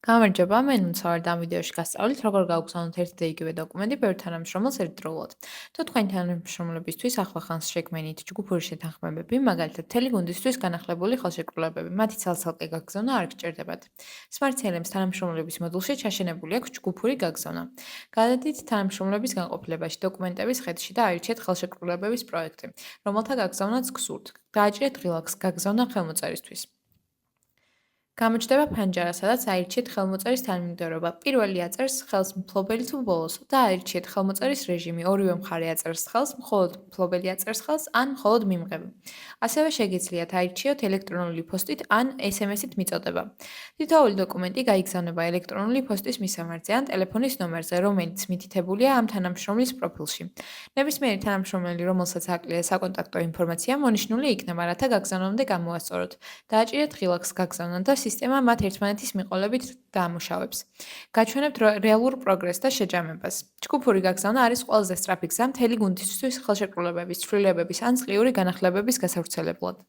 გამარჯობა, მე ნუცა ვარ და ამ ვიდეოში გასწავლით, როგორ გავგზავნოთ ერთი და იგივე დოკუმენტი ბევრ თანამშრომელს ერთდროულად. თუ თქვენი თანამშრომლებისთვის ახლახანს შეგმენით ჯგუფური შეთანხმებები, მაგალითად, მთელი გუნდისთვის განახლებული ხელშეკრულებები, მათი ცალ-ცალკე გაგზავნა არ გჭირდებათ. Smart CRM-ს თანამშრომლების მოდულში ჩაშენებული აქვს ჯგუფური გაგზავნა. გადადით თანამშრომლების განყოფილებაში, დოკუმენტების ხედში და აირჩიეთ ხელშეკრულებების პროექტი, რომელთა გაგზავნაც გსურთ. გააჭრეთ ღილაკს გაგზავნა ხელმოწერისთვის. გამოჩნდება ფანჯარა, სადაც აირჩიეთ ხელმოწერის თანმიმდევრობა. პირველი აწერს ხელს მფლობელი თუ ბოლოს და აირჩიეთ ხელმოწერის რეჟიმი. ორივე მხარე აწერს ხელს, მხოლოდ მფლობელი აწერს ხელს ან მხოლოდ მიმღები. ასევე შეგიძლიათ აირჩიოთ ელექტრონული პოსტით ან SMS-ით მიწოდება. თითოეული დოკუმენტი გაიგზავნება ელექტრონული პოსტის მისამართზე ან ტელეფონის ნომერზე, რომელიც მითითებულია ამ თანამშრომლის პროფილში. ნებისმიერი თანამშრომელი, რომელსაც აკლია საკონტაქტო ინფორმაცია, მონიშნული იქნება, რათა გაგზავნამდე გამოასწოროთ. დააჭირეთ ღილაკს გაგზავნა და სისტემა მათ ერთმანეთის მიყოლებით დაამუშავებს. გაჩვენებთ რეალურ პროგრესს და შეჯამებას. ჯგუფური გაგზავნა არის ყველაზე სწრაფი გზა მთელი გუნდისთვის ხელშეკრულებების, ცვლილებების ან წყლიური განახლებების გასავრცელებლად.